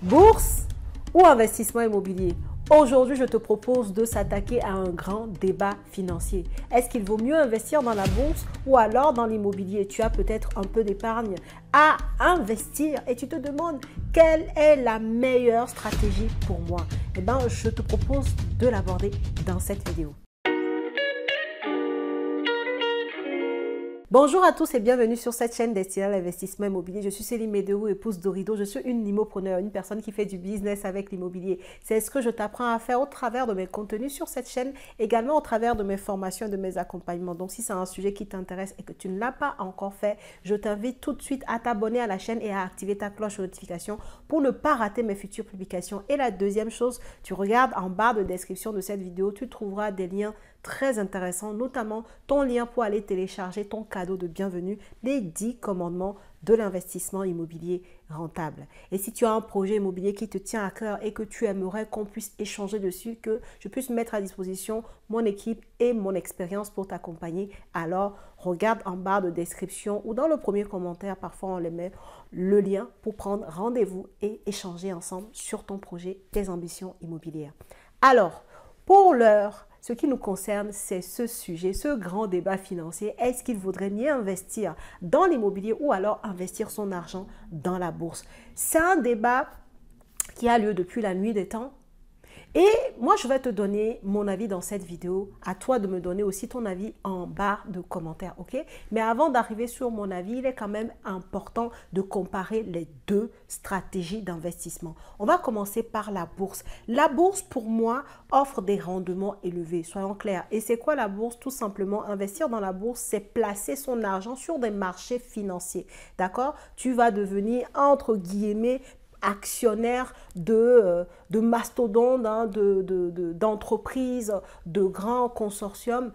Bourse ou investissement immobilier? Aujourd'hui, je te propose de s'attaquer à un grand débat financier. Est-ce qu'il vaut mieux investir dans la bourse ou alors dans l'immobilier? Tu as peut-être un peu d'épargne à investir et tu te demandes quelle est la meilleure stratégie pour moi. Eh bien, je te propose de l'aborder dans cette vidéo. Bonjour à tous et bienvenue sur cette chaîne destinée à l'investissement immobilier. Je suis Céline Médéou, épouse d'Orido. Je suis une immopreneur, une personne qui fait du business avec l'immobilier. C'est ce que je t'apprends à faire au travers de mes contenus sur cette chaîne, également au travers de mes formations et de mes accompagnements. Donc, si c'est un sujet qui t'intéresse et que tu ne l'as pas encore fait, je t'invite tout de suite à t'abonner à la chaîne et à activer ta cloche de notification pour ne pas rater mes futures publications. Et la deuxième chose, tu regardes en barre de description de cette vidéo, tu trouveras des liens très intéressant, notamment ton lien pour aller télécharger ton cadeau de bienvenue, les 10 commandements de l'investissement immobilier rentable. Et si tu as un projet immobilier qui te tient à cœur et que tu aimerais qu'on puisse échanger dessus, que je puisse mettre à disposition mon équipe et mon expérience pour t'accompagner, alors regarde en barre de description ou dans le premier commentaire, parfois on les met, le lien pour prendre rendez-vous et échanger ensemble sur ton projet, tes ambitions immobilières. Alors, pour l'heure, ce qui nous concerne, c'est ce sujet, ce grand débat financier. Est-ce qu'il vaudrait mieux investir dans l'immobilier ou alors investir son argent dans la bourse? C'est un débat qui a lieu depuis la nuit des temps. Et moi, je vais te donner mon avis dans cette vidéo. À toi de me donner aussi ton avis en barre de commentaires, ok? Mais avant d'arriver sur mon avis, il est quand même important de comparer les deux stratégies d'investissement. On va commencer par la bourse. La bourse, pour moi, offre des rendements élevés, soyons clairs. Et c'est quoi la bourse? Tout simplement, investir dans la bourse, c'est placer son argent sur des marchés financiers, d'accord? Tu vas devenir, entre guillemets, actionnaires de mastodontes, hein, d'entreprises, de grands consortiums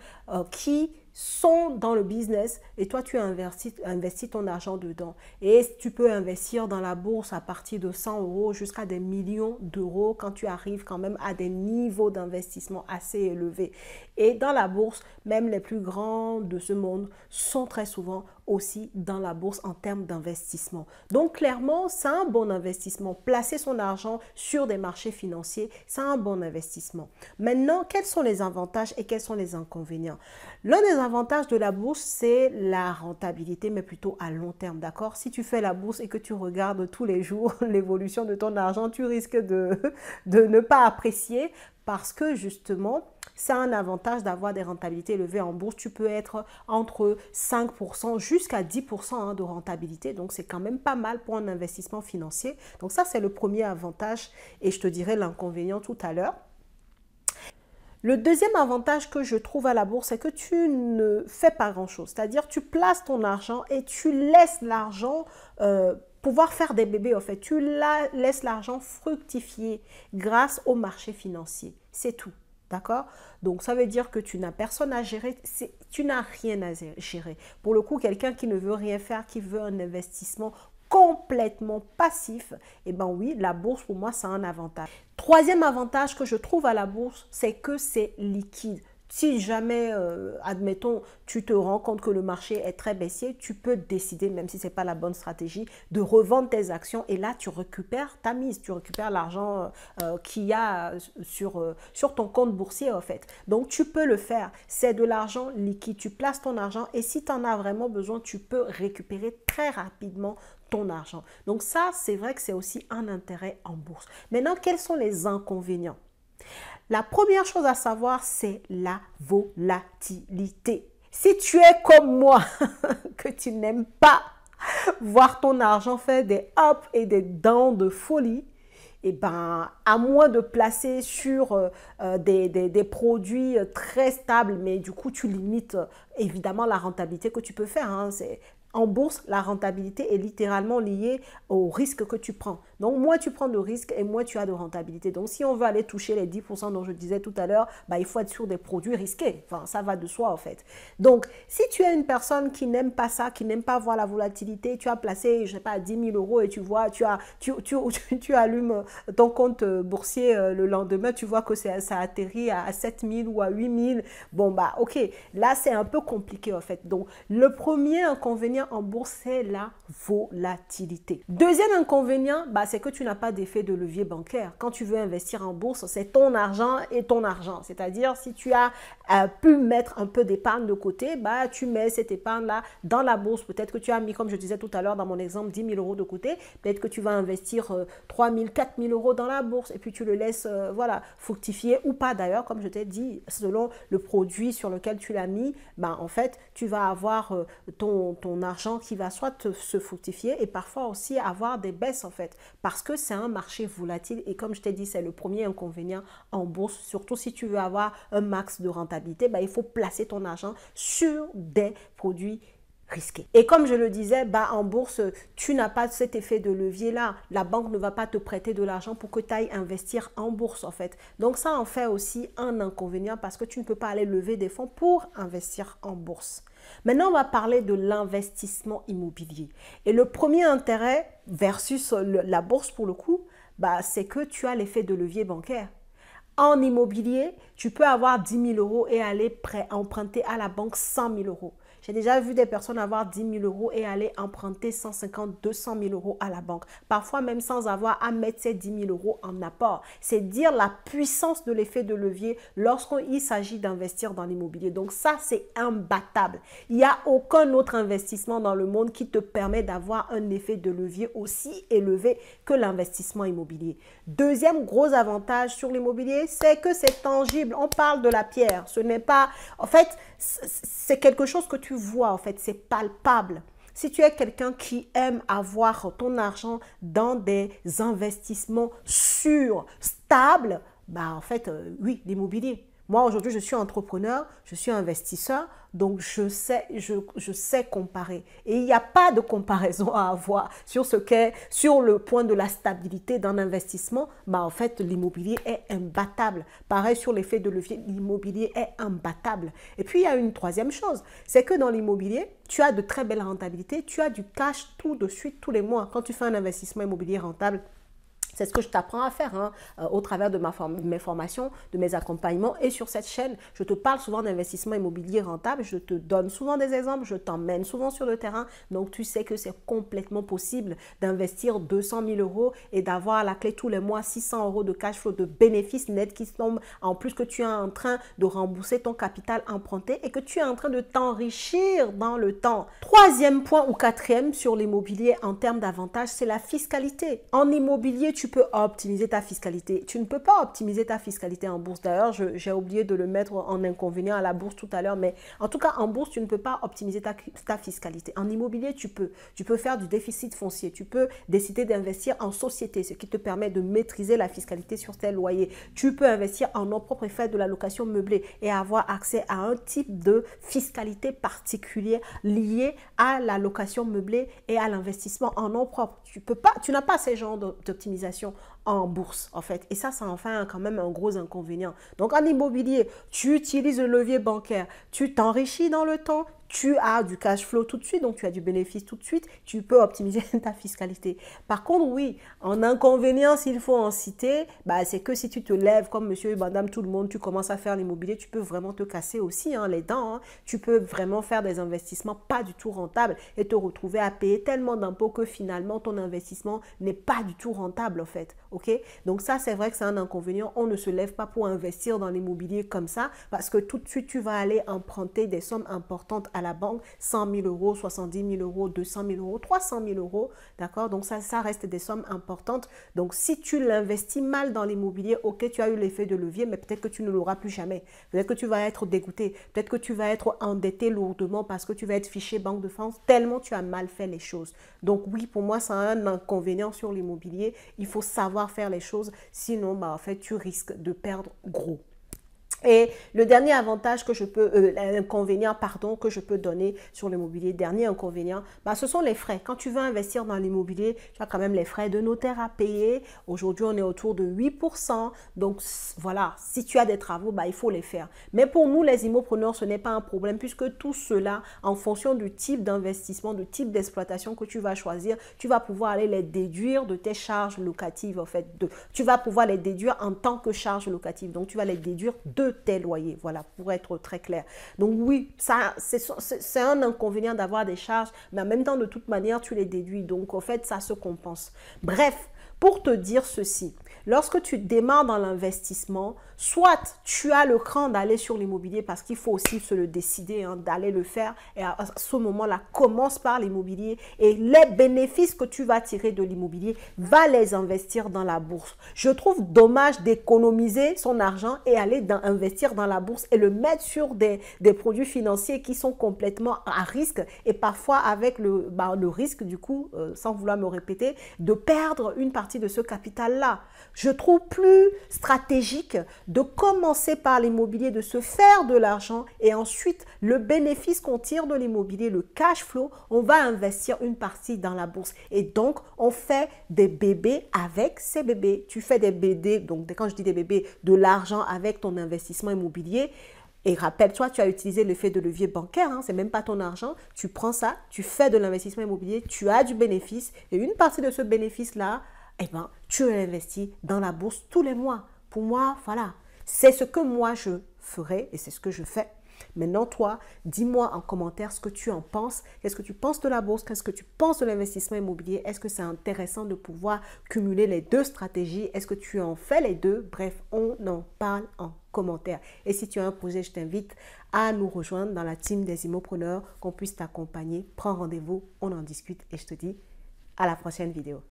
qui sont dans le business et toi tu investis ton argent dedans. Et tu peux investir dans la bourse à partir de 100 € jusqu'à des millions d'euros quand tu arrives quand même à des niveaux d'investissement assez élevés. Et dans la bourse, même les plus grands de ce monde sont très souvent aussi dans la bourse en termes d'investissement. Donc clairement, c'est un bon investissement. Placer son argent sur des marchés financiers, c'est un bon investissement. Maintenant, quels sont les avantages et quels sont les inconvénients? L'un des avantages de la bourse, c'est la rentabilité, mais plutôt à long terme, d'accord? Si tu fais la bourse et que tu regardes tous les jours l'évolution de ton argent, tu risques de ne pas apprécier parce que justement, c'est un avantage d'avoir des rentabilités élevées en bourse. Tu peux être entre 5% jusqu'à 10% de rentabilité. Donc, c'est quand même pas mal pour un investissement financier. Donc, ça, c'est le premier avantage et je te dirai l'inconvénient tout à l'heure. Le deuxième avantage que je trouve à la bourse, c'est que tu ne fais pas grand-chose. C'est-à-dire, tu places ton argent et tu laisses l'argent pouvoir faire des bébés, en fait. Tu laisses l'argent fructifier grâce au marché financier. C'est tout. D'accord? Donc, ça veut dire que tu n'as personne à gérer, tu n'as rien à gérer. Pour le coup, quelqu'un qui ne veut rien faire, qui veut un investissement complètement passif, eh bien oui, la bourse, pour moi, c'est un avantage. Troisième avantage que je trouve à la bourse, c'est que c'est liquide. Si jamais, admettons, tu te rends compte que le marché est très baissier, tu peux décider, même si ce n'est pas la bonne stratégie, de revendre tes actions et là, tu récupères ta mise, tu récupères l'argent qu'il y a sur ton compte boursier, en fait. Donc, tu peux le faire. C'est de l'argent liquide. Tu places ton argent et si tu en as vraiment besoin, tu peux récupérer très rapidement ton argent. Donc, ça, c'est vrai que c'est aussi un intérêt en bourse. Maintenant, quels sont les inconvénients? La première chose à savoir, c'est la volatilité. Si tu es comme moi, que tu n'aimes pas voir ton argent faire des ups et des downs de folie, eh ben, à moins de placer sur des produits très stables, mais du coup, tu limites évidemment la rentabilité que tu peux faire. Hein. En bourse, la rentabilité est littéralement liée au risque que tu prends. Donc, moins tu prends de risques et moins tu as de rentabilité. Donc, si on veut aller toucher les 10% dont je disais tout à l'heure, bah, il faut être sur des produits risqués. Enfin, ça va de soi, en fait. Donc, si tu es une personne qui n'aime pas ça, qui n'aime pas voir la volatilité, tu as placé, je ne sais pas, 10 000 € et tu vois, tu allumes ton compte boursier le lendemain, tu vois que ça atterrit à 7 000 ou à 8 000. Bon, bah, ok. Là, c'est un peu compliqué, en fait. Donc, le premier inconvénient en bourse, c'est la volatilité. Deuxième inconvénient, bah, c'est que tu n'as pas d'effet de levier bancaire. Quand tu veux investir en bourse, c'est ton argent et ton argent. C'est-à-dire, si tu as pu mettre un peu d'épargne de côté, bah, tu mets cette épargne-là dans la bourse. Peut-être que tu as mis, comme je disais tout à l'heure dans mon exemple, 10 000 euros de côté. Peut-être que tu vas investir 3 000, 4 000 euros dans la bourse et puis tu le laisses voilà, fructifier ou pas d'ailleurs, comme je t'ai dit, selon le produit sur lequel tu l'as mis, bah, en fait, tu vas avoir ton argent qui va soit se fructifier et parfois aussi avoir des baisses en fait, parce que c'est un marché volatile et comme je t'ai dit, c'est le premier inconvénient en bourse, surtout si tu veux avoir un max de rentabilité, bah, il faut placer ton argent sur des produits risqué. Et comme je le disais, bah, en bourse, tu n'as pas cet effet de levier-là. La banque ne va pas te prêter de l'argent pour que tu ailles investir en bourse, en fait. Donc, ça en fait aussi un inconvénient parce que tu ne peux pas aller lever des fonds pour investir en bourse. Maintenant, on va parler de l'investissement immobilier. Et le premier intérêt versus la bourse, pour le coup, bah, c'est que tu as l'effet de levier bancaire. En immobilier, tu peux avoir 10 000 euros et aller emprunter à la banque 100 000 euros. J'ai déjà vu des personnes avoir 10 000 euros et aller emprunter 150, 200 000 euros à la banque. Parfois même sans avoir à mettre ces 10 000 euros en apport. C'est dire la puissance de l'effet de levier lorsqu'il s'agit d'investir dans l'immobilier. Donc ça, c'est imbattable. Il n'y a aucun autre investissement dans le monde qui te permet d'avoir un effet de levier aussi élevé que l'investissement immobilier. Deuxième gros avantage sur l'immobilier, c'est que c'est tangible. On parle de la pierre. Ce n'est pas... En fait, c'est quelque chose que tu vois, en fait, c'est palpable. Si tu es quelqu'un qui aime avoir ton argent dans des investissements sûrs, stables, bah en fait, oui, l'immobilier. Moi, aujourd'hui, je suis entrepreneur, je suis investisseur, donc je sais comparer. Et il n'y a pas de comparaison à avoir sur le point de la stabilité d'un investissement. Bah, en fait, l'immobilier est imbattable. Pareil sur l'effet de levier, l'immobilier est imbattable. Et puis, il y a une troisième chose, c'est que dans l'immobilier, tu as de très belles rentabilités, tu as du cash tout de suite, tous les mois. Quand tu fais un investissement immobilier rentable, c'est ce que je t'apprends à faire au travers de mes formations, de mes accompagnements et sur cette chaîne. Je te parle souvent d'investissement immobilier rentable, je te donne souvent des exemples, je t'emmène souvent sur le terrain. Donc, tu sais que c'est complètement possible d'investir 200 000 euros et d'avoir à la clé tous les mois 600 euros de cash flow, de bénéfices nets qui tombent en plus que tu es en train de rembourser ton capital emprunté et que tu es en train de t'enrichir dans le temps. Troisième point ou quatrième sur l'immobilier en termes d'avantages, c'est la fiscalité. En immobilier, tu peux optimiser ta fiscalité. Tu ne peux pas optimiser ta fiscalité en bourse. D'ailleurs, j'ai oublié de le mettre en inconvénient à la bourse tout à l'heure, mais en tout cas, en bourse, tu ne peux pas optimiser ta fiscalité. En immobilier, tu peux. Tu peux faire du déficit foncier. Tu peux décider d'investir en société, ce qui te permet de maîtriser la fiscalité sur tes loyers. Tu peux investir en nom propre et faire de la location meublée et avoir accès à un type de fiscalité particulier lié à la location meublée et à l'investissement en nom propre. Tu n'as pas ces genres d'optimisation en bourse, en fait. Et ça en fait quand même un gros inconvénient. Donc, en immobilier, tu utilises le levier bancaire, tu t'enrichis dans le temps, tu as du cash flow tout de suite, donc tu as du bénéfice tout de suite, tu peux optimiser ta fiscalité. Par contre, oui, en inconvénient, s'il faut en citer, bah, c'est que si tu te lèves comme monsieur et madame tout le monde, tu commences à faire l'immobilier, tu peux vraiment te casser aussi les dents. Tu peux vraiment faire des investissements pas du tout rentables et te retrouver à payer tellement d'impôts que finalement, ton investissement n'est pas du tout rentable, en fait. Ok? Donc ça, c'est vrai que c'est un inconvénient. On ne se lève pas pour investir dans l'immobilier comme ça parce que tout de suite, tu vas aller emprunter des sommes importantes à la banque, 100 000 euros, 70 000 euros, 200 000 euros, 300 000 euros, d'accord? Donc ça reste des sommes importantes. Donc si tu l'investis mal dans l'immobilier, ok, tu as eu l'effet de levier, mais peut-être que tu ne l'auras plus jamais. Peut-être que tu vas être dégoûté, peut-être que tu vas être endetté lourdement parce que tu vas être fiché Banque de France tellement tu as mal fait les choses. Donc oui, pour moi, c'est un inconvénient sur l'immobilier. Il faut savoir faire les choses, sinon, bah, en fait, tu risques de perdre gros. Et le dernier avantage que je peux, l'inconvénient, pardon, que je peux donner sur l'immobilier, dernier inconvénient, bah, ce sont les frais. Quand tu veux investir dans l'immobilier, tu as quand même les frais de notaire à payer. Aujourd'hui, on est autour de 8%. Donc, voilà, si tu as des travaux, bah, il faut les faire. Mais pour nous, les immopreneurs, ce n'est pas un problème puisque tout cela, en fonction du type d'investissement, du type d'exploitation que tu vas choisir, tu vas pouvoir aller les déduire de tes charges locatives, en fait. Tu vas pouvoir les déduire en tant que charges locatives. Donc, tu vas les déduire de tes loyers, voilà, pour être très clair. Donc oui, ça c'est un inconvénient d'avoir des charges, mais en même temps, de toute manière, tu les déduis. Donc, en fait, ça se compense. Bref, pour te dire ceci. Lorsque tu démarres dans l'investissement, soit tu as le cran d'aller sur l'immobilier parce qu'il faut aussi se le décider, hein, d'aller le faire. Et à ce moment-là, commence par l'immobilier et les bénéfices que tu vas tirer de l'immobilier, va les investir dans la bourse. Je trouve dommage d'économiser son argent et aller investir dans la bourse et le mettre sur des produits financiers qui sont complètement à risque et parfois avec le risque du coup, sans vouloir me répéter, de perdre une partie de ce capital-là. Je trouve plus stratégique de commencer par l'immobilier, de se faire de l'argent et ensuite le bénéfice qu'on tire de l'immobilier, le cash flow, on va investir une partie dans la bourse. Et donc, on fait des bébés avec ces bébés. Tu fais des bébés, donc quand je dis des bébés, de l'argent avec ton investissement immobilier. Et rappelle-toi, tu as utilisé l'effet de levier bancaire, hein, ce n'est même pas ton argent. Tu prends ça, tu fais de l'investissement immobilier, tu as du bénéfice et une partie de ce bénéfice-là, eh ben, tu l'investis dans la bourse tous les mois. Pour moi, voilà, c'est ce que moi je ferai et c'est ce que je fais. Maintenant, toi, dis-moi en commentaire ce que tu en penses. Qu'est-ce que tu penses de la bourse? Qu'est-ce que tu penses de l'investissement immobilier? Est-ce que c'est intéressant de pouvoir cumuler les deux stratégies? Est-ce que tu en fais les deux? Bref, on en parle en commentaire. Et si tu as un projet, je t'invite à nous rejoindre dans la team des immopreneurs, qu'on puisse t'accompagner. Prends rendez-vous, on en discute et je te dis à la prochaine vidéo.